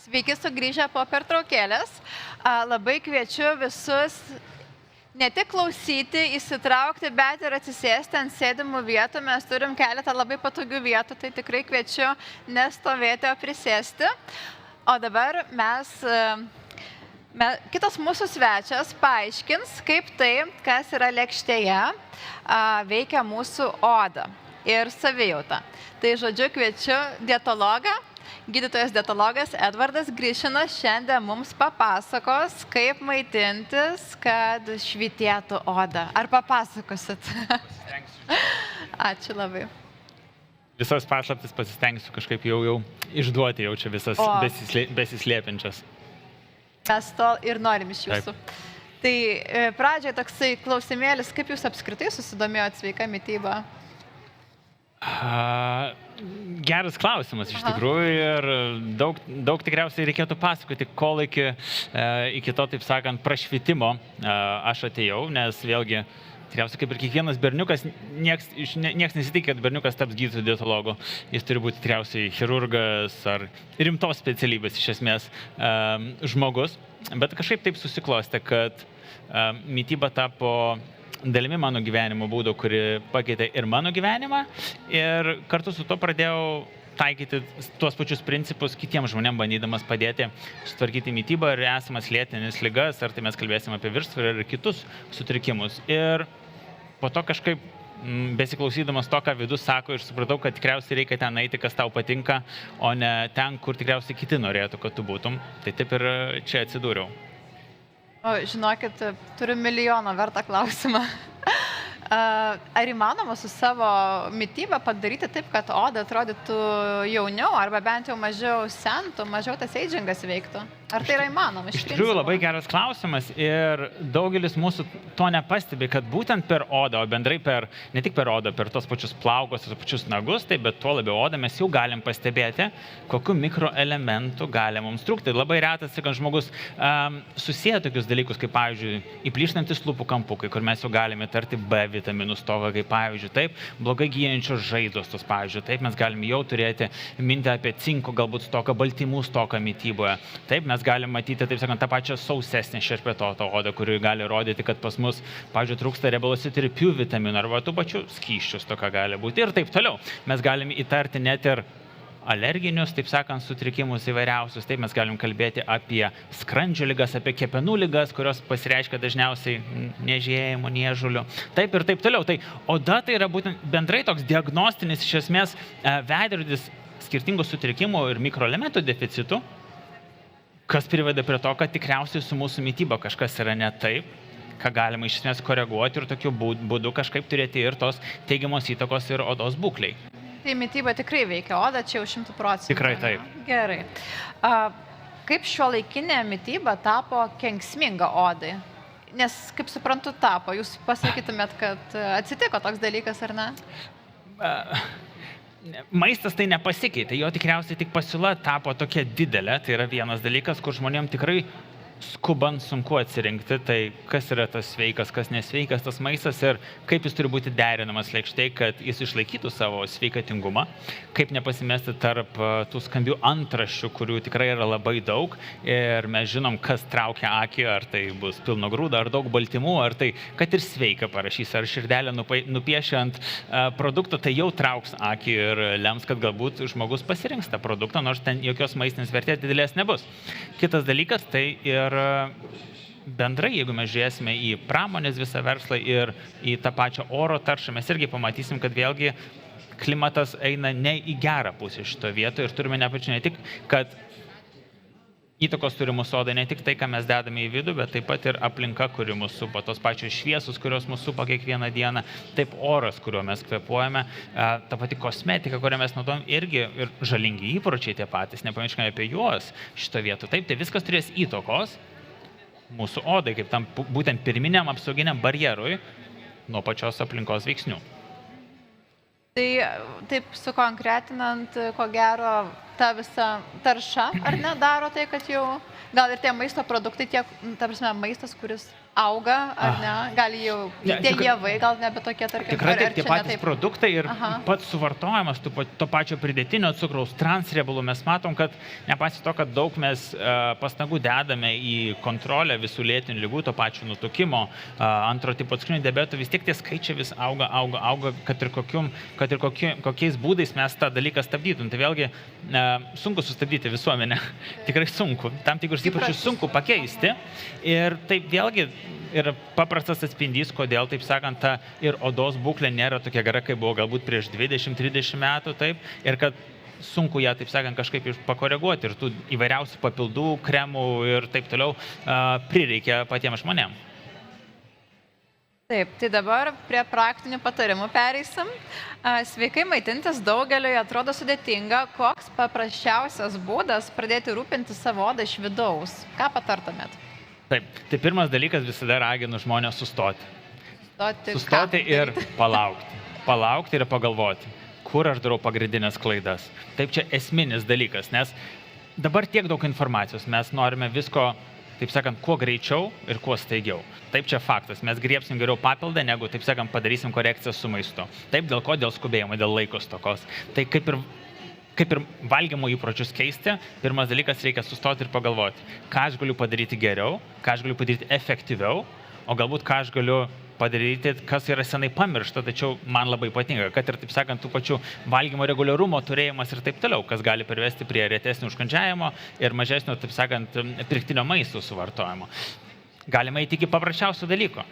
Sveiki sugrįžę po pertraukėlės. Labai kviečiu visus ne tik klausyti, įsitraukti, bet ir atsisėsti ant sėdimų vietų. Mes turim keletą labai patogių vietų, tai tikrai kviečiu nestovėti, o prisėsti. O dabar kitas mūsų svečias paaiškins, kaip tai, kas yra lėkštėje, veikia mūsų odą ir savijautą. Tai žodžiu kviečiu dietologą. Gydytojas dietologas Edvardas Grišinas šiandien mums papasakos, kaip maitintis, kad švytėtų oda. Ar papasakosit? Pasistengsiu. Ačiū labai. Visas paslaptis pasistengsiu kažkaip jau išduoti, jau čia visas besislėpiančias. Mes to ir norim iš jūsų. Taip. Tai pradžiai toksai klausimėlis, kaip jūs apskritai susidomėjot sveika mityba? Geras klausimas iš tikrųjų ir daug tikriausiai reikėtų pasakoti, kol iki to, taip sakant, prašvitimo aš atėjau, nes vėlgi, tikriausiai kaip ir kiekvienas berniukas, nieks nesitikė, kad berniukas taps gydytoju dietologu. Jis turi būti tikriausiai chirurgas ar rimtos specialybės iš esmės žmogus, bet kažkaip taip susiklostė, kad mityba tapo dalimi mano gyvenimo būdo, kuri pakeitė ir mano gyvenimą, ir kartu su to pradėjau taikyti tuos pačius principus kitiems žmonėms, bandydamas padėti sutvarkyti mitybą ir esamas lėtinis ligas, ar tai mes kalbėsim apie viršsvorį ir kitus sutrikimus. Ir po to kažkaip besiklausydamas to, ką vidus sako, ir supratau, kad tikriausiai reikia ten eiti, kas tau patinka, o ne ten, kur tikriausiai kiti norėtų, kad tu būtum. Tai taip ir čia atsidūriau. Žinokit, turiu milijoną vertą klausimą. Ar įmanoma su savo mitybą padaryti taip, kad oda atrodytų jauniau, arba bent jau mažiau sentų, mažiau tas eidžingas veiktų? Ar tai yra įmanoma? Iš tikrųjų labai geras klausimas ir daugelis mūsų to nepastebi, kad būtent per odą, o bendrai ne tik per odą, per tos pačius plaukus, tos pačius nagus, tai bet tuo labiau odą mes jau galim pastebėti, kokiu mikroelementų gali mums trūkti. Labai retas, kad žmogus susieja tokius dalykus, kaip pavyzdžiui, įplyštantis lūpų kampukai, kur mes jau galime tarti B vitaminų stoką, kaip pavyzdžiui, taip, blogai gyjančios žaizdos, tos pavyzdžiui, taip, mes galime jau turėti mintį apie cinko, galbūt stoką, baltymų stoką mityboje. Taip, mes galime matyti, taip sakant, tą pačią sausesnę šerpetotą odą, kuri gali rodyti, kad pas mus, pavyzdžiui, trūksta riebalositirpių vitaminų arba tų pačių skysčių stoka gali būti ir taip toliau. Mes galime įtarti net ir alerginius, taip sakant, sutrikimus įvairiausius. Taip, mes galim kalbėti apie skrandžio ligas, apie kepenų ligas, kurios pasireiškia dažniausiai niežėjimu, niežuliu. Taip ir taip toliau. Tai oda tai yra būtent bendrai toks diagnostinis iš esmės veidrodis skirtingų sutrikimų ir mikroelementų deficitų, kas priveda prie to, kad tikriausiai su mūsų mityba kažkas yra ne taip, ką galima iš esmės koreguoti ir tokiu būdu kažkaip turėti ir tos teigiamos įtakos ir odos būkliai. Tai mityba tikrai veikia odą, čia jau 100%. Tikrai taip. Gerai. Kaip šiuolaikinė mityba tapo kenksminga odai? Nes, kaip suprantu, tapo. Jūs pasakytumėt, kad atsitiko toks dalykas, ar ne? Maistas tai nepasikeitė, jo tikriausiai tik pasiūla tapo tokia didelė. Tai yra vienas dalykas, kur žmonėm tikrai skubant sunku atsirinkti, tai kas yra tas sveikas, kas nesveikas tas maistas ir kaip jis turi būti derinamas lėkštėj, kad jis išlaikytų savo sveikatingumą, kaip nepasimesti tarp tų skambių antraščių, kurių tikrai yra labai daug ir mes žinom, kas traukia akį, ar tai bus pilno grūdo, ar daug baltymų, ar tai, kad ir sveika parašys, ar širdelę nupiešiant produktą, tai jau trauks akį ir lems, kad galbūt žmogus pasirinks tą produktą, nors ten jokios maistinės vertės didelės nebus. Kitas dalykas, tai ir bendrai, jeigu mes žiūrėsime į pramonės visą verslą ir į tą pačią oro taršą, mes irgi pamatysim, kad vėlgi klimatas eina ne į gerą pusę šito vietoje ir turime nepačiu ne tik, kad įtakos turi mūsų odai ne tik tai, ką mes dedame į vidų, bet taip pat ir aplinka, kuri mūsų supa, tos pačios šviesos, kurios mūsų supa kiekvieną dieną, taip oras, kuriuo mes kvėpuojame, ta pati kosmetika, kurią mes naudojam, irgi ir žalingi įpročiai tie patys, nepamirškime apie juos šito vietų. Taip, tai viskas turės įtakos mūsų odai, kaip tam būtent pirminiam apsauginiam barjerui nuo pačios aplinkos veiksnių. Tai taip sukonkretinant, ko gero, ta visa tarša, ar ne, daro tai, kad jau gal ir tie maisto produktai, ta prasme, maistas, kuris auga, ar ne? Gali jau, Ne, tie tikrai- javai gal nebe tokie, tarkim, Tikrai ar taip, tie čia ne patys taip? produktai ir Aha. pats suvartojimas to pačio pridėtinio cukraus, transriebalų, mes matom, kad nepaisant to, kad daug mes pastangų dedame į kontrolę visų lėtinių ligų, to pačio nutukimo, antro tipo cukrinio diabeto, vis tiek tie skaičiai vis auga, kad ir kokiais būdais mes tą dalyką stabdytum. Tai vėlgi sunku sustabdyti visuomenę, tikrai sunku, tam tikrus įpročius sunku pakeisti ir taip vėlgi ir paprastas atspindys, kodėl, taip sakant, ta ir odos būklė nėra tokia gera, kaip buvo galbūt prieš 20-30 metų, taip, ir kad sunku ją, taip sakant, kažkaip pakoreguoti ir tų įvairiausių papildų, kremų ir taip toliau prireikia patiems žmonėms. Taip, tai dabar prie praktinių patarimų pereisim. Sveikai maitintis daugeliui atrodo sudėtinga, koks paprasčiausias būdas pradėti rūpinti savo odą iš vidaus. Ką patartumėt? Taip, tai pirmas dalykas visada raginu žmonės sustoti. Sustoti ką ir daryti? palaukti. Palaukti ir pagalvoti, kur aš darau pagrindinės klaidas. Taip, čia esminis dalykas, nes dabar tiek daug informacijos, mes norime visko, taip sakant, kuo greičiau ir kuo staigiau. Taip, čia faktas, mes griebsim geriau papildą, negu, taip sakant, padarysim korekciją su maistu. Taip, dėl ko? Dėl skubėjimo, dėl laiko stokos. Tai kaip ir valgymo įpročius keisti, pirmas dalykas reikia sustoti ir pagalvoti, ką aš galiu padaryti geriau, ką aš galiu padaryti efektyviau, o galbūt ką aš galiu padaryti, kas yra senai pamiršta, tačiau man labai patinka, kad ir, taip sakant, tų pačių valgymo reguliarumo turėjimas ir taip toliau, kas gali privesti prie retesnio užkandžiavimo ir mažesnio, taip sakant, pirktinio maisto suvartojimo. Galima įti iki paprasčiausio dalyko.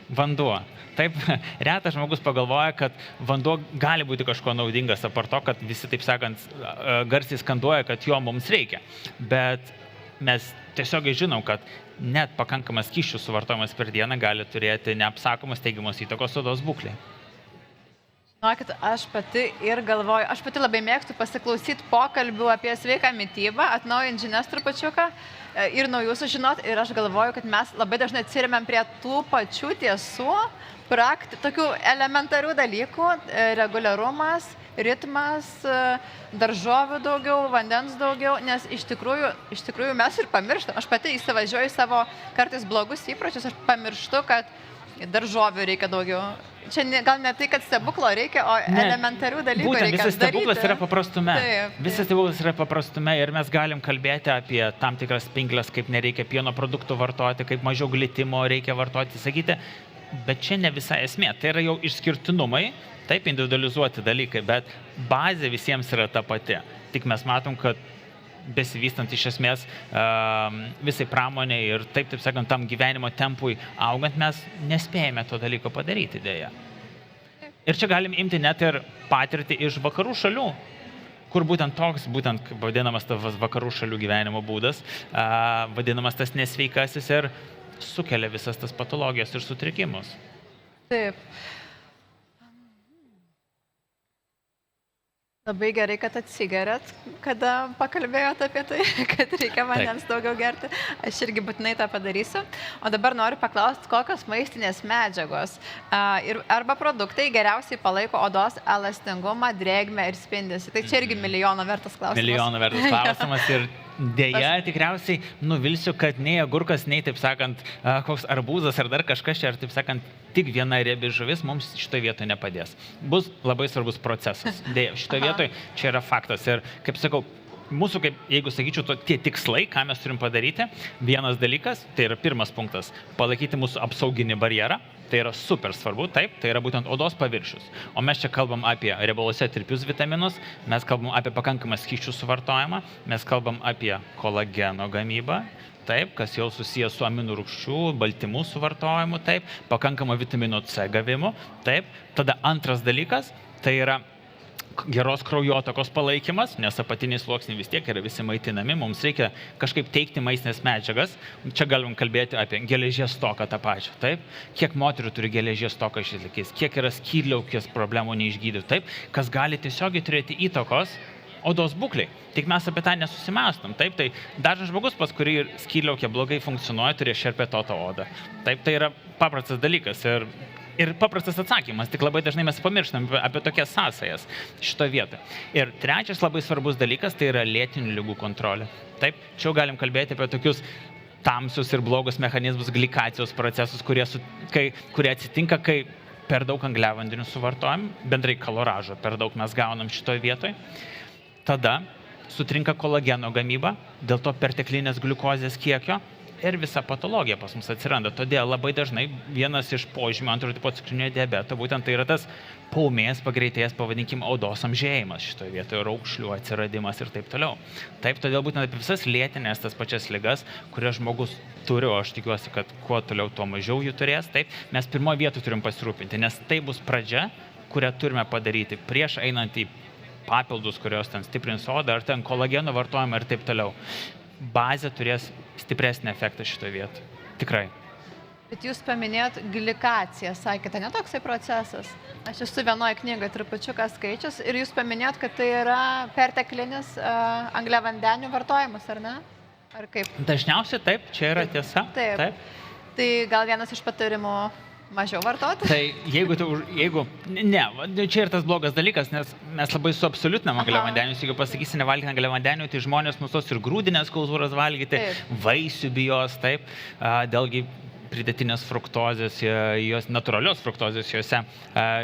Vanduo. Taip, retas žmogus pagalvoja, kad vanduo gali būti kažkuo naudingas, apart to, kad visi, taip sakant, garsiai skanduoja, kad jo mums reikia. Bet mes tiesiog žinom, kad net pakankamas skysčių suvartojimas per dieną gali turėti neapsakomas teigiamos įtakos odos būklei. Žinokit, aš pati ir galvoju, aš pati labai mėgstu pasiklausyti pokalbių apie sveiką mitybą, atnaujinti žinias trupačiuką ir naujų sužinot. Ir aš galvoju, kad mes labai dažnai atsiremiam prie tų pačių tiesų, tokių elementarių dalykų, reguliarumas, ritmas, daržovių daugiau, vandens daugiau, nes iš tikrųjų mes ir pamirštam. Aš pati įsivažiuoju savo kartais blogus įpročius, aš pamirštu, kad daržovių reikia daugiau. Čia gal ne tai, kad stebuklo reikia, o elementarių dalykų būtent, reikia. Visas stebuklas yra paprastume. Taip. Visas stebuklas yra paprastume ir mes galim kalbėti apie tam tikras pinkles, kaip nereikia pieno produktų vartoti, kaip mažiau glitimo reikia vartoti, sakyti, bet čia ne visa esmė. Tai yra jau išskirtinumai, taip individualizuoti dalykai, bet bazė visiems yra ta pati. Tik mes matom, kad besivystant iš esmės visai pramonė ir taip sakant, tam gyvenimo tempui augant, mes nespėjame to dalyko padaryti dėja. Ir čia galim imti net ir patirtį iš vakarų šalių, kur būtent toks, kaip vadinamas tas vakarų šalių gyvenimo būdas, vadinamas tas nesveikasis ir sukelia visas tas patologijas ir sutrikimus. Taip. Labai gerai, kad atsigerėt, kada pakalbėjot apie tai, kad reikia vandens daugiau gerti. Aš irgi būtinai tą padarysiu. O dabar noriu paklausti, kokios maistinės medžiagos arba produktai geriausiai palaiko odos elastingumą, drėgmę ir spindesį. Tai čia irgi milijono vertas klausimas. Milijono vertas klausimas ir dėja tikriausiai nuvilsiu, kad nei agurkas, nei, taip sakant, koks arbūzas ar dar kažkas čia, ar taip sakant, tik viena riebi žuvis mums šitoje vietoje nepadės. Bus labai svarbus procesas. Dėja, šitoje vietoje čia yra faktas. Ir, kaip sakau, mūsų, jeigu sakyčiau, tie tikslai, ką mes turim padaryti, vienas dalykas, tai yra pirmas punktas, palaikyti mūsų apsauginį barjerą. Tai yra super svarbu, taip, tai yra būtent odos paviršius. O mes čia kalbam apie riebaluose tirpius vitaminus, mes kalbam apie pakankamą skysčių suvartojimą, mes kalbam apie kolageno gamybą, taip, kas jau susijęs su aminų rūgščių, baltymų suvartojimu, taip, pakankamą vitamino C gavimu, taip. Tada antras dalykas, tai yra geros kraujotakos palaikymas, nes apatiniai sluoksniai vis tiek yra visi maitinami, mums reikia kažkaip teikti maistinės medžiagas. Čia galim kalbėti apie geležies stoką tą pačią, taip? Kiek moterų turi geležies stoką šiais laikais, kiek yra skydliaukės problemų neišgydytų, taip? Kas gali tiesiogiai turėti įtakos odos būklei. Tik mes apie tą nesusimąstom, taip? Tai dažnas žmogus, pas kurį skydliaukė blogai funkcionuoja, turi šerpetotą odą. Taip, tai yra paprastas dalykas ir paprastas atsakymas, tik labai dažnai mes pamirštam apie tokias sąsajas šitoje vietoje. Ir trečias labai svarbus dalykas, tai yra lėtinių ligų kontrolė. Taip, čia galim kalbėti apie tokius tamsius ir blogus mechanizmus, glikacijos procesus, kurie atsitinka, kai per daug angliavandenių suvartojam, bendrai kaloražo per daug mes gaunam šitoje vietoje. Tada sutrinka kolageno gamyba, dėl to perteklinės gliukozės kiekio ir visa patologija pas mus atsiranda. Todėl labai dažnai vienas iš požymių antro tipo cukrinio diabeto būtent tai yra tas paūmės, pagreitėjęs, pavadinkim, odos amžėjimas šitoje vietoje, raukšlių atsiradimas ir taip toliau. Taip, todėl būtent apie visas lėtinės tas pačias ligas, kurias žmogus turi, o aš tikiuosi, kad kuo toliau, tuo mažiau jų turės, taip, mes pirmoje vietoje turim pasirūpinti, nes tai bus pradžia, kurią turime padaryti prieš einant į papildus, kurios ten stiprins odą, ar ten kolageno vartojimą ir taip toliau. Bazė turės stipresnį efektą šitoje vietoje. Tikrai. Bet jūs paminėjot glikaciją, sakėte, netoksai procesas. Aš esu vienoje knygoje trupučiuką skaičius ir jūs paminėjot, kad tai yra perteklinis angliavandenių vartojimas, ar ne? Ar kaip? Dažniausiai taip, čia yra tiesa. Taip. Tai gal vienas iš patarimų mažiau vartoti? Tai ne, čia ir tas blogas dalykas, nes mes labai suabsoliutinam angliavandenius. Jeigu pasakysi nevalgyti angliavandenių, tai žmonės nustos ir grūdinės kultūras valgyti, vaisių bijos, taip, dėlgi pridėtinės fruktozės, jos natūralios fruktozės jose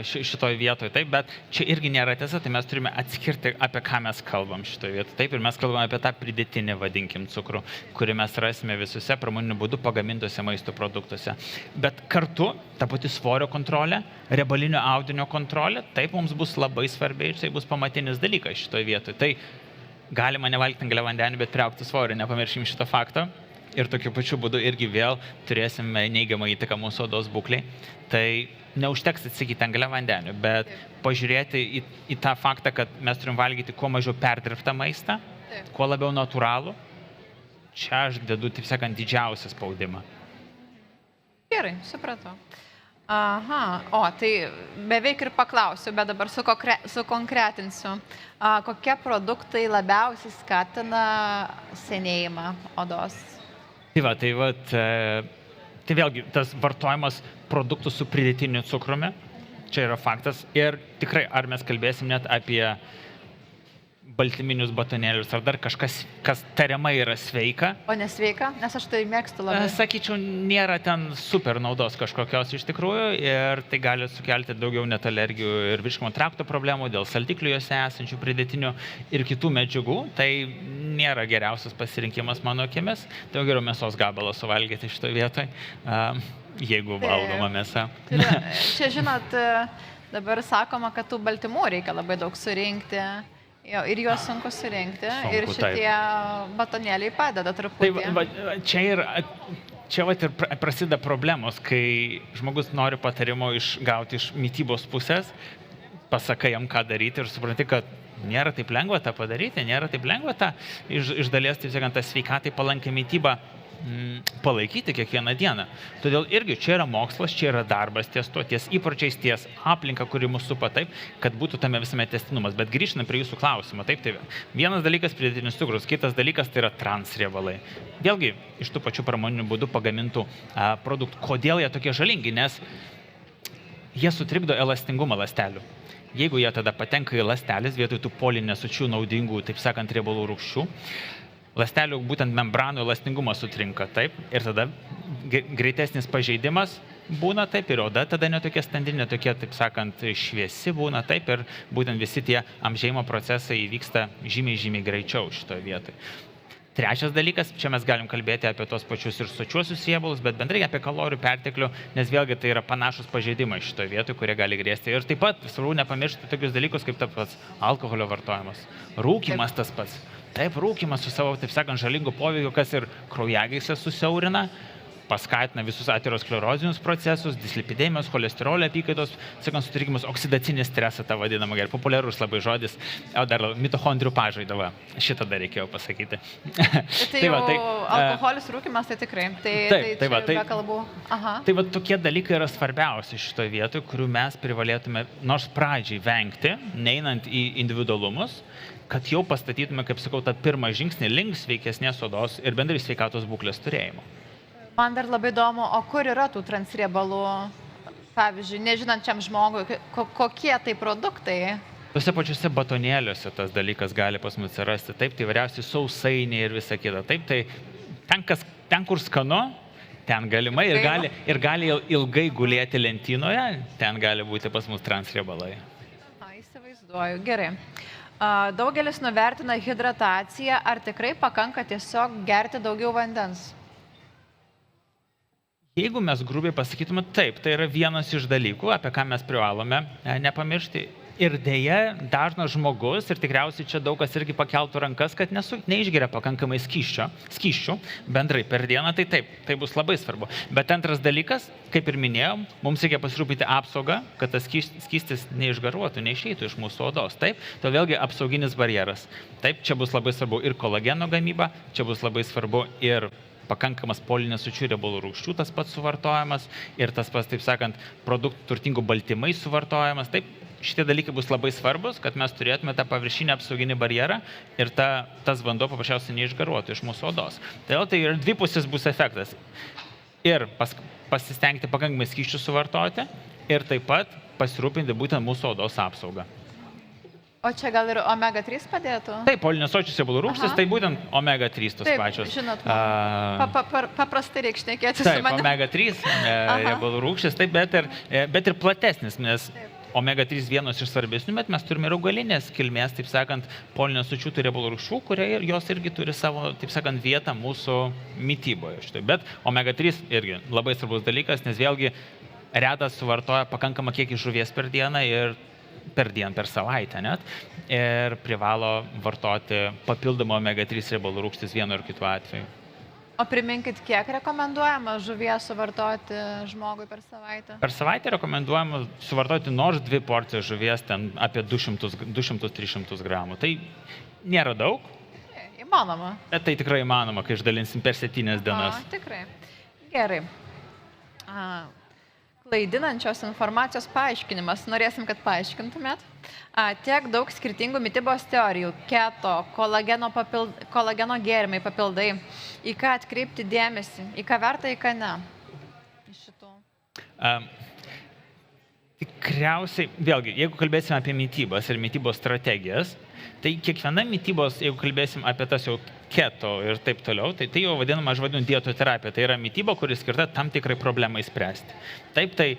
šitoje vietoje, taip, bet čia irgi nėra tiesa, tai mes turime atskirti, apie ką mes kalbam šitoje vietoje, taip, ir mes kalbame apie tą pridėtinį, vadinkim, cukrų, kurį mes rasime visuose pramoniniu būdu pagamintuose maisto produktuose. Bet kartu ta pati svorio kontrolė, riebalinio audinio kontrolė, taip mums bus labai svarbi ir tai bus pamatinis dalykas šitoje vietoje. Tai galima nevalgyti angliavandenių, bet priaugti svorį, nepamirškim šito fakto. Ir tokiu pačiu būdu irgi vėl turėsime neigiamą įtaką mūsų odos būklei. Tai neužteks atsakyti angliavandenių, bet pažiūrėti į tą faktą, kad mes turim valgyti kuo mažiau perdirbtą maistą, kuo labiau natūralų. Čia aš dedu, taip sakant, didžiausią spaudimą. Gerai, supratau. Aha, tai beveik ir paklausiu, bet dabar sukonkretinsiu. Kokie produktai labiausiai skatina senėjimą odos? Tai vėlgi tas vartojimas produktų su pridėtiniu cukrumi, čia yra faktas. Ir tikrai, ar mes kalbėsim net apie baltyminius batonėlius, ar dar kažkas, kas tariamai yra sveika. O nesveika? Nes aš tai mėgstu labai. Sakyčiau, nėra ten super naudos kažkokios iš tikrųjų ir tai gali sukelti daugiau net alergijų ir virškinimo trakto problemų dėl saldiklių juose esančių pridėtinių ir kitų medžiagų. Tai nėra geriausias pasirinkimas mano akimis. Tai geriau mėsos gabalą suvalgyti šitoje vietoje, jeigu valgoma mėsa. Čia, žinot, dabar sakoma, kad tų baltymų reikia labai daug surinkti. Ir juos sunku surinkti. Ir šitie batonėliai padeda truputį. Čia ir prasideda problemos, kai žmogus nori patarimo gauti iš mitybos pusės, pasakai jam, ką daryti ir supranti, kad nėra taip lengva tą padaryti, nėra taip lengva tą iš dalies, taip sakant, tą sveikatai palankę mitybą palaikyti kiekvieną dieną. Todėl irgi čia yra mokslas, čia yra darbas ties to, ties įpročiais, ties aplinka, kuri mūsų supa taip, kad būtų tame visame tęstinumas. Bet grįžtame prie jūsų klausimo. Taip, tai vienas dalykas pridėtinis cukrus, kitas dalykas tai yra transriebalai. Vėlgi, iš tų pačių pramoninių būdų pagamintų produktų. Kodėl jie tokie žalingi? Nes jie sutrikdo elastingumą ląstelių. Jeigu jie tada patenka į ląstelės vietoj tų polinesočių naudingų, taip sakant, riebalų rūgščių, ląstelių būtent membranų elastingumas sutrinka, taip, ir tada greitesnis pažeidimas būna, taip, ir oda tada netokia standi, netokia, taip sakant, šviesi būna, taip, ir būtent visi tie amžėjimo procesai įvyksta žymiai greičiau šitoje vietoje. Trečias dalykas, čia mes galim kalbėti apie tos pačius ir sočiuosius riebalus, bet bendrai apie kalorijų perteklių, nes vėlgi tai yra panašus pažeidimai šitoje vietoje, kurie gali grėsti. Ir taip pat svarbu nepamiršti tokius dalykus, kaip tas pats alkoholio vartojimas, rūkymas tas pats. Taip, rūkymas su savo, taip sakant, žalingu poveikiu, kas ir kraujagyslę susiaurina, paskatina visus aterosklerozinius procesus, dislipidemijos, cholesterolio apykaitos, sakant, sutrikimus, oksidacinį stresą, tą vadinamą, gerai, populiarus labai žodis, o dar mitochondrių pažaidavą. Šitą dar reikėjo pasakyti. Tai alkoholis, rūkymas, tai tikrai. Tai be kalbų. Tai tokie dalykai yra svarbiausi šitoje vietoje, kurių mes privalėtume nors pradžiai vengti, neinant į individualumus, kad jau pastatytume, kaip sakau, tą pirmą žingsnį link sveikesnės odos ir bendrai sveikatos būklės turėjimo. Man dar labai įdomu, o kur yra tų transriebalų, pavyzdžiui, nežinančiam žmogui, kokie tai produktai? Tuose pačiuose batonėliuose tas dalykas gali pas mus atsirasti, taip, tai įvairiausi sausainiai ir visa kita, taip, tai ten kur skanu, ten galimai ir gali ilgai gulėti lentynoje, ten gali būti pas mus transriebalai. Įsivaizduoju, gerai. Daugelis nuvertina hidrataciją, ar tikrai pakanka tiesiog gerti daugiau vandens? Jeigu mes grubiai pasakytume, taip, tai yra vienas iš dalykų, apie ką mes privalome nepamiršti. Ir dėja, dažnas žmogus, ir tikriausiai čia daug kas irgi pakeltų rankas, kad neišgeria pakankamai skysčių bendrai per dieną, tai taip, tai bus labai svarbu. Bet antras dalykas, kaip ir minėjom, mums reikia pasirūpinti apsaugą, kad tas skystis neišgaruotų, neišeitų iš mūsų odos. Taip, to vėlgi apsauginis barjeras. Taip, čia bus labai svarbu ir kolageno gamyba, čia bus labai svarbu ir pakankamas polinesočiųjų riebalų rūgščių tas pats suvartojimas ir tas pats, taip sakant, produktų turtingų baltymai suvartojimas. Taip, šitie dalykai bus labai svarbus, kad mes turėtume tą paviršinį apsauginį barjerą ir tas vanduo paprasčiausiai neišgaruotų iš mūsų odos. Tai ir dvipusis bus efektas. Ir pasistengti pakankamai skysčių suvartoti ir taip pat pasirūpinti būtent mūsų odos apsaugą. O čia gal ir omega-3 padėtų? Taip, polinesočius riebalų rūgštys, tai būtent omega-3 tos pačios. Taip, žinot, paprastai reikia šnekėti su manim. manim. Taip, omega-3 riebalų rūgštys, taip, bet ir platesnis, nes omega-3 vienas iš svarbesnių, bet mes turime ir augalinės kilmės, taip sakant, polinesočiųjų riebalų rūgščių, kurie jos irgi turi savo, taip sakant, vietą mūsų mityboje. Bet omega-3 irgi labai svarbus dalykas, nes vėlgi retas suvartoja pakankamą kiekį žuvies per dieną ir per savaitę net, ir privalo vartoti papildomą omega-3 riebalų rūgštis vienu ar kitu atveju. O priminkit, kiek rekomenduojama žuvies suvartoti žmogui per savaitę? Per savaitę rekomenduojama suvartoti nors 2 porcijas žuvies, ten apie 200-300 gramų. Tai nėra daug. Įmanoma. Bet tai tikrai įmanoma, kai išdalinsim per 7 dienas. Tikrai. Gerai. Klaidinančios informacijos paaiškinimas. Norėsim, kad paaiškintumėt. Tiek daug skirtingų mitybos teorijų. Keto, kolageno gėrimai, papildai. Į ką atkreipti dėmesį? Į ką verta, į ką ne? Iš šitų. Tikriausiai, vėlgi, jeigu kalbėsime apie mitybos ir mitybos strategijas, tai kiekviena mitybos, jeigu kalbėsim apie tas jau keto ir taip toliau, tai jau vadinama, aš vadinu, dietoterapija. Tai yra mityba, kuri skirta tam tikrai problemai spręsti. Taip, tai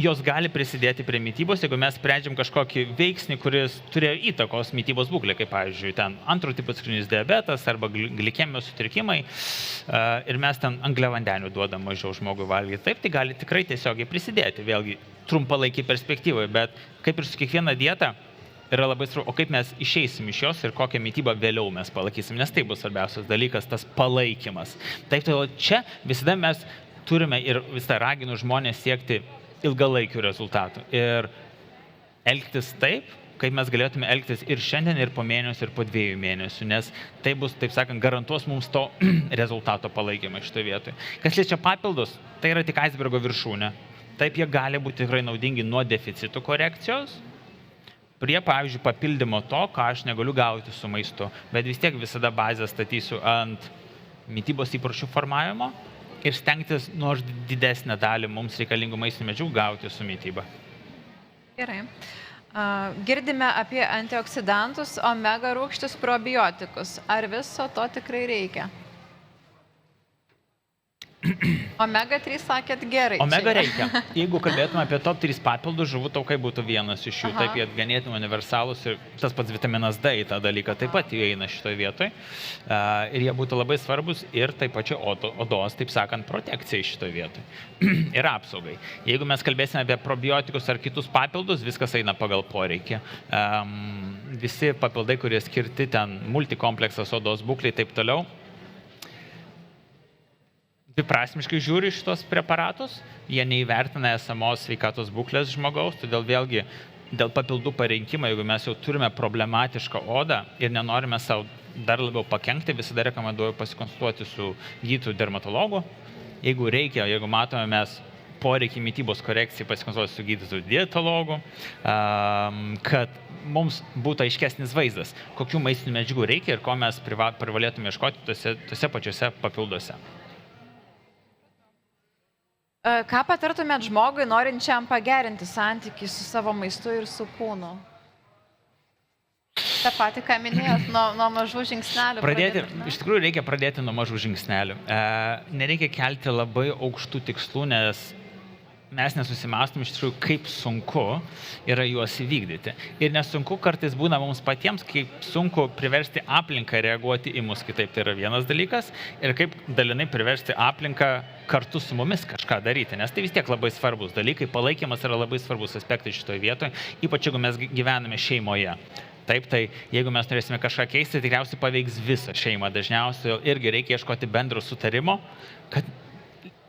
jos gali prisidėti prie mitybos, jeigu mes sprendžiam kažkokį veiksnį, kuris turėjo įtakos mitybos būklė, kaip pavyzdžiui, ten antro tipo cukrinis diabetas arba glikemijos sutrikimai ir mes ten angliavandenių duodam mažiau žmogui valgyti. Taip, tai gali tikrai tiesiogiai prisidėti, vėlgi trumpalaikiai perspektyvoje, bet kaip ir su kiekviena dieta, yra labai svarbu, o kaip mes išeisim iš jos ir kokią mitybą vėliau mes palaikysim, nes tai bus svarbiausias dalykas, tas palaikymas. Taip, tai čia visada mes turime ir visą raginu žmonės siekti ilgalaikių rezultatų ir elgtis taip, kaip mes galėtume elgtis ir šiandien, ir po mėnesio, ir po 2 mėnesių, nes tai bus, taip sakant, garantuos mums to rezultato palaikymą šitoje vietoje. Kas liečia papildus, tai yra tik aisbergo viršūnė. Taip, jie gali būti tikrai naudingi nuo deficitų korekcijos, prie, pavyzdžiui, papildymo to, ką aš negaliu gauti su maistu, bet vis tiek visada bazę statysiu ant mitybos įpročių formavimo ir stengtis nors didesnę dalį mums reikalingų maistinių medžiagų gauti su mityba. Gerai. Girdime apie antioksidantus, omega rūgštis, probiotikus. Ar viso to tikrai reikia? Omega-3 sakėt gerai. Omega reikia. Jeigu kalbėtume apie top 3 papildus, žuvų taukai būtų vienas iš jų. Taip, jie ganėtinai universalūs ir tas pats vitaminas D į tą dalyką taip pat įeina šitoje vietoje. Ir jie būtų labai svarbus ir taip pačiai odos, taip sakant, protekcijai šitoje vietoje. Ir apsaugai. Jeigu mes kalbėsime apie probiotikus ar kitus papildus, viskas eina pagal poreikį. Visi papildai, kurie skirti ten multikompleksas odos būklei, taip toliau, dviprasmiškai žiūri šitos preparatus, jie neįvertina esamos sveikatos būklės žmogaus, todėl vėlgi dėl papildų parinkimo, jeigu mes jau turime problematišką odą ir nenorime savo dar labiau pakenkti, visada rekomenduoju pasikonsultuoti su gydytoju dermatologu. Jeigu reikia, jeigu matome mes poreikį mitybos korekcijai, pasikonsultuoti su gydytoju dietologu, kad mums būtų aiškesnis vaizdas, kokių maistinių medžiagų reikia ir ko mes privalėtume ieškoti tose pačiose papilduose. Ką patartumėt žmogui, norinčiam pagerinti santykį su savo maistu ir su kūnu? tą patį, ką minėjot, nuo mažų žingsnelių. Iš tikrųjų reikia pradėti nuo mažų žingsnelių. Nereikia kelti labai aukštų tikslų, nes mes nesusimąstom iš tikrųjų, kaip sunku yra juos įvykdyti. Ir nesunku kartais būna mums patiems, kaip sunku priversti aplinką reaguoti į mus kitaip. Tai yra vienas dalykas. Ir kaip dalinai priversti aplinką kartu su mumis kažką daryti. Nes tai vis tiek labai svarbus dalykai. Palaikymas yra labai svarbus aspektai šitoje vietoje, ypač jeigu mes gyvename šeimoje. Taip, tai jeigu mes norėsime kažką keisti, tikriausiai paveiks visą šeimą. Dažniausiai irgi reikia ieškoti bendro sutarimo, kad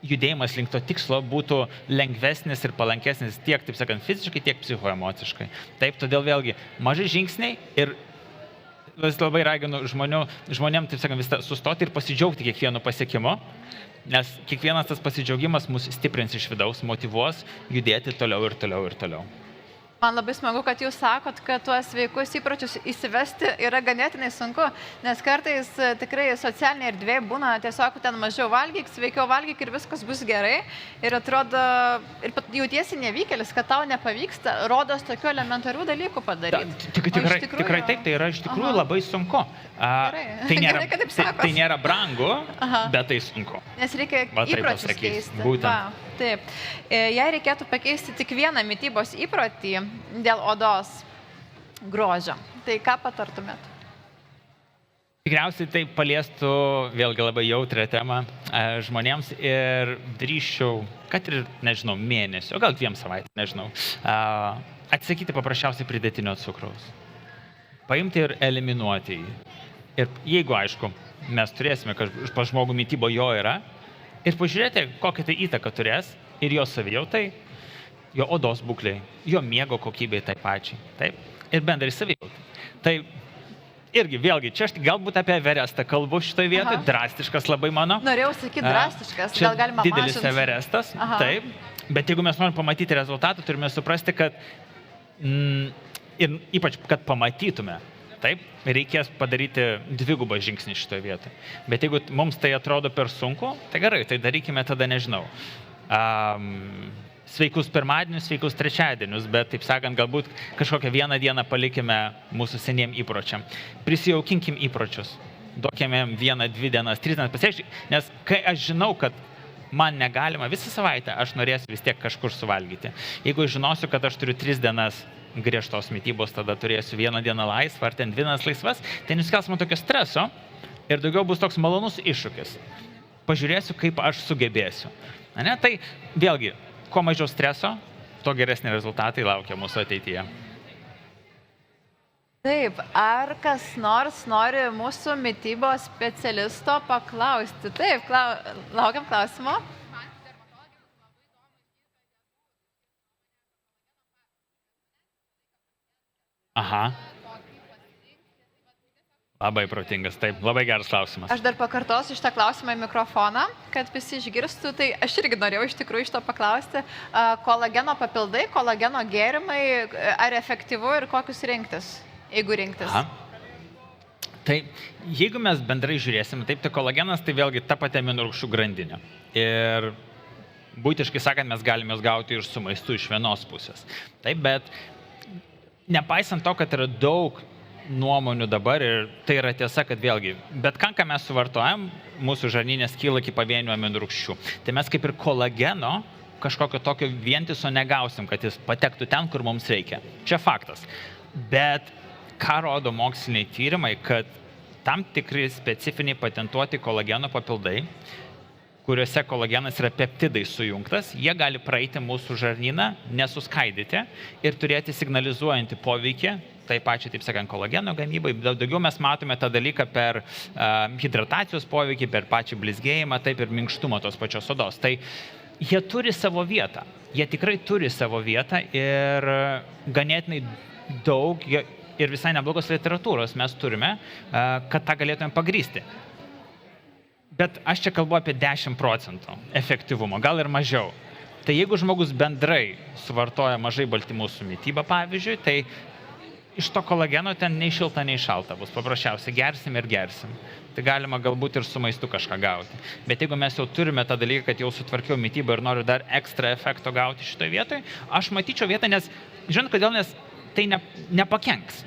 judėjimas link to tikslo būtų lengvesnis ir palankesnis tiek, taip sakant, fiziškai, tiek psichoemociškai. Taip, todėl vėlgi maži žingsniai ir labai raginu žmonėm, taip sakant, vis sustoti ir pasidžiaugti kiekvienu pasiekimu, nes kiekvienas tas pasidžiaugimas mus stiprins iš vidaus, motyvuos judėti toliau ir toliau ir toliau. Man labai smagu, kad jūs sakot, kad tuos sveikus įpročius įsivesti yra ganėtinai sunku, nes kartais tikrai socialinė erdvė būna tiesiog ten mažiau valgyk, sveikiau valgyk ir viskas bus gerai. Ir atrodo, ir jautiesi nevykėlis, kad tau nepavyksta, rodos tokių elementarių dalykų padaryti. Tikrai taip, tai yra iš tikrųjų labai sunku. Tai nėra brangu, bet tai sunku. Nes reikia įpročius keisti. Būtent. Taip. Jei reikėtų pakeisti tik vieną mitybos įprotį dėl odos grožio, tai ką patartumėt? Tikriausiai tai paliestų vėlgi labai jautrią temą žmonėms ir drįsčiau, kad ir, nežinau, mėnesio, gal 2 savaitės, nežinau, atsisakyti paprasčiausiai pridėtinio cukraus. Paimti ir eliminuoti jį. Ir jeigu, aišku, mes turėsime, kad pas žmogų mitybo jo yra, ir pažiūrėti, kokią tai įtaką turės ir jo savijautai, jo odos būklei, jo miego kokybei tai pačiai. Taip? Ir bendrai savijautai. Tai irgi, vėlgi, čia aš galbūt apie Everestą kalbu šitoje vietoje, drastiškas labai mano. Norėjau sakyti drastiškas, gal galima mažinti. Didelis Everestas, taip. Bet jeigu mes norime pamatyti rezultatą, turime suprasti, kad ir ypač, kad pamatytume, taip, reikės padaryti 2 žingsnį šitoje vietoje. Bet jeigu mums tai atrodo per sunku, tai gerai, tai darykime tada, nežinau, sveikus pirmadienius, sveikus trečiadienius, bet, taip sakant, galbūt kažkokią vieną dieną palikime mūsų seniem įpročiam. Prisijaukinkim įpročius. Duokime 1, 2 dienas, 3 dienas pasiekti, nes kai aš žinau, kad man negalima visą savaitę, aš norėsiu vis tiek kažkur suvalgyti. Jeigu žinosiu, kad aš turiu 3 dienas griežtos mitybos, tada turėsiu 1 dieną laisvą, ar ten 2 dienas laisvas, tai nuskels man tokio streso ir daugiau bus toks malonus iššūkis. Pažiūrėsiu, kaip aš sugebėsiu. Ne? Tai vėlgi, kuo mažiau streso, to geresni rezultatai laukia mūsų ateityje. Taip, ar kas nors nori mūsų mitybos specialisto paklausti? Taip, laukiam klausimo. Aha. Labai protingas, taip, labai geras klausimas. Aš dar pakartosiu šitą klausimą į mikrofoną, kad visi išgirstų. Tai aš irgi norėjau iš tikrųjų šito paklausti. Kolageno papildai, kolageno gėrimai, ar efektyvu ir kokius rinktis, jeigu rinktis? Aha. Tai jeigu mes bendrai žiūrėsim, taip, tai kolagenas tai vėlgi ta pati aminorūgščių grandinė. Ir būtiškai sakant, mes galime jos gauti ir su maistu iš vienos pusės. Taip, bet nepaisant to, kad yra daug nuomonių dabar ir tai yra tiesa, kad vėlgi, bet ką mes suvartojam, mūsų žarnyne skyla iki pavienių aminorūgščių. Tai mes kaip ir kolageno kažkokio tokio vientiso negausim, kad jis patektų ten, kur mums reikia. Čia faktas. Bet ką rodo moksliniai tyrimai, kad tam tikri specifiniai patentuoti kolageno papildai, kuriuose kolagenas yra peptidai sujungtas, jie gali praeiti mūsų žarnyną, nesuskaidyti ir turėti signalizuojantį poveikį, tai pačiai, taip sakant, kolageno gamybai. Daugiau mes matome tą dalyką per hidratacijos poveikį, per pačią blizgėjimą, taip ir minkštumą tos pačios odos. Tai jie turi savo vietą. Jie tikrai turi savo vietą ir ganėtinai daug ir visai neblogos literatūros mes turime, kad tą galėtume pagrysti. Bet aš čia kalbu apie 10% efektyvumo, gal ir mažiau. Tai jeigu žmogus bendrai suvartoja mažai baltymų su mityba, pavyzdžiui, tai iš to kolageno ten nei šilta, nei šalta bus. Paprasčiausiai gersim ir gersim. Tai galima galbūt ir su maistu kažką gauti. Bet jeigu mes jau turime tą dalyką, kad jau sutvarkiau mitybą ir noriu dar ekstra efekto gauti šitoje vietoje, aš matyčiau vietą, nes, žinot kodėl, nes tai nepakenks.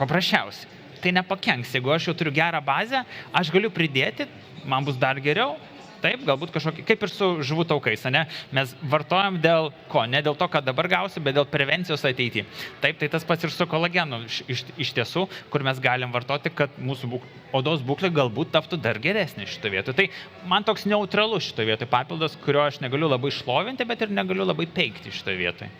Paprasčiausiai. Tai nepakenks. Jeigu aš jau turiu gerą bazę, aš galiu pridėti, man bus dar geriau. Taip, galbūt kažkokį, kaip ir su žuvų taukais, ne? Mes vartojam dėl ko? Ne dėl to, kad dabar gausi, bet dėl prevencijos ateityje. Taip, tai tas pats ir su kolagenu iš tiesų, kur mes galim vartoti, kad mūsų odos būklė galbūt taptų dar geresnė šitoje vietoje. Tai man toks neutralus šitoje vietoje papildas, kurio aš negaliu labai šlovinti, bet ir negaliu labai peikti šitoje vietoje.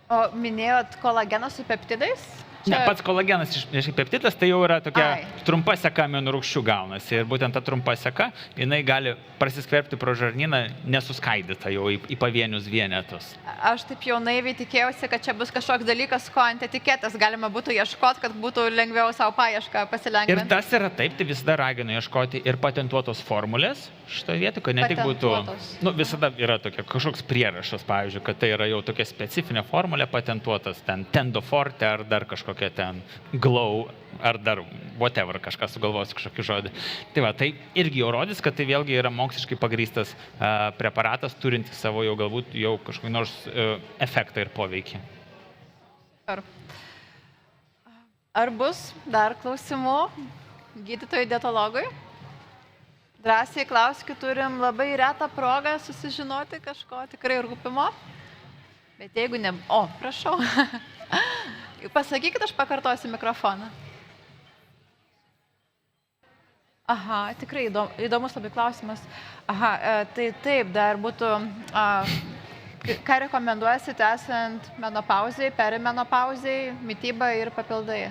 O minėjot kolageną su peptidais? Ne, pats kolagenas iš peptidas tai jau yra tokia trumpa seka aminorūgščių gaunasi. Ir būtent ta trumpa seka, jinai gali prasiskverbti pro žarnyną nesuskaidyta jau į pavienius vienetus. Aš taip jau naiviai tikėjausi, kad čia bus kažkoks dalykas, ko ant etiketės galima būtų ieškoti, kad būtų lengviau savo paiešką pasilengvinti. Ir tas yra taip, tai visada raginu ieškoti ir patentuotos formulės šitoje vietoje, kad ne tik būtų... visada yra tokia kažkoks prierašas, pavyzdžiui, kad tai yra jau tokia specifinė formulė patentuotas, ten Tendoforte ar dar kažkokia ten Glow ar dar whatever, kažką sugalvosiu kažkokį žodį. Tai va, tai irgi jau rodys, kad tai vėlgi yra moksliškai pagrįstas preparatas, turintis savo jau galbūt jau kažkokį nors efektą ir poveikį. Ar bus dar klausimų gydytojui dietologui? Drąsiai klauskit, turim labai retą progą susižinoti kažko tikrai rūpimo. Bet jeigu ne... O, prašau. Pasakykit, aš pakartosiu mikrofoną. Aha, tikrai įdomus labai klausimas. Aha, tai taip, dar būtų, ką rekomenduosit esant menopauzai, perimenopauzai, mityba ir papildai?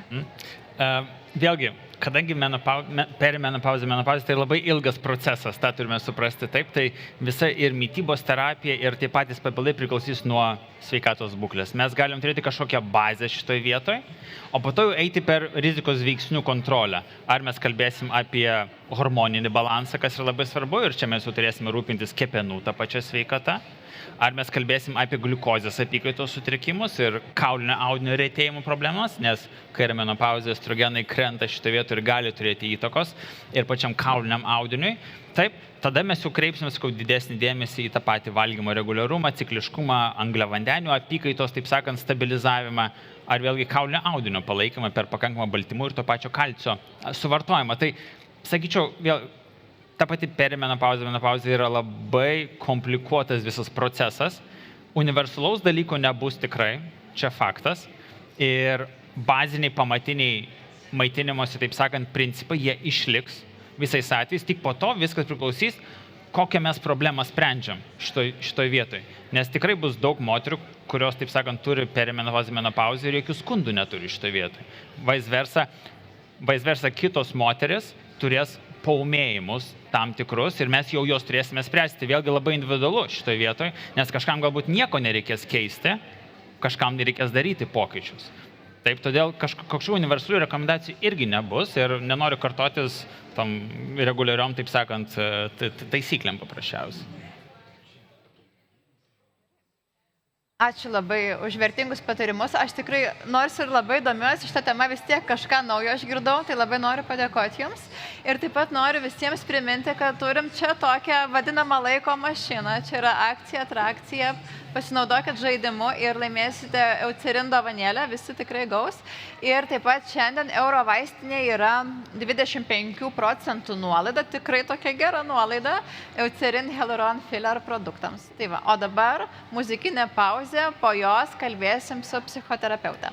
Vėlgi, kadangi perimenopauzė, menopauzė tai labai ilgas procesas, tą turime suprasti taip, tai visa ir mitybos terapija ir tie patys papildai priklausys nuo sveikatos būklės. Mes galim turėti kažkokią bazę šitoje vietoje, o po to jau eiti per rizikos veiksnių kontrolę. Ar mes kalbėsim apie hormoninį balansą, kas yra labai svarbu, ir čia mes jau turėsime rūpintis kepenų tą pačią sveikatą. Ar mes kalbėsim apie gliukozės apykaitos sutrikimus ir kaulinio audinio retėjimo problemas, nes kai yra menopauzė, estrogenai krenta šitoje vietoje ir gali turėti įtakos ir pačiam kauliniam audiniui. Taip, tada mes jau kreipsime didesnį dėmesį į tą patį valgymo reguliarumą, cikliškumą, angliavandenių apykaitos, taip sakant, stabilizavimą, ar vėlgi kaulinio audinio palaikymą per pakankamą baltymų ir to pačio kalcio suvartojimą. Tai, sakyčiau, vėl, ta pati perimenopauzė, menopauzė yra labai komplikuotas visas procesas. Universalaus dalyko nebus tikrai, čia faktas. Ir baziniai, pamatiniai maitinimosi, taip sakant, principai, jie išliks visais atvejais. Tik po to viskas priklausys, kokią mes problemą sprendžiam šitoj vietoj. Nes tikrai bus daug moterų, kurios, taip sakant, turi perimenopauzę, menopauzę ir jokių skundų neturi šitoj vietoj. Vice versa, kitos moteris turės paūmėjimus tam tikrus ir mes jau juos turėsime spręsti. Vėlgi labai individualu šitoje vietoje, nes kažkam galbūt nieko nereikės keisti, kažkam nereikės daryti pokyčius. Taip, todėl kažkokių universalių rekomendacijų irgi nebus ir nenoriu kartotis tam reguliariom, taip sakant, taisyklėm paprasčiausiai. Ačiū labai už vertingus patarimus. Aš tikrai, nors ir labai domiuosi šitą temą, vis tiek kažką naujo išgirdau, tai labai noriu padėkoti Jums. Ir taip pat noriu visiems priminti, kad turim čia tokią vadinamą laiko mašiną. Čia yra akcija, atrakcija. Pasinaudokit žaidimu ir laimėsite Eucerin dovanėlę, visi tikrai gaus. Ir taip pat šiandien Euro vaistinėje yra 25% nuolaida, tikrai tokia gera nuolaida Eucerin Hyaluron Filler produktams. Tai va, o dabar muzikinė pauzė, po jos kalbėsim su psichoterapeute.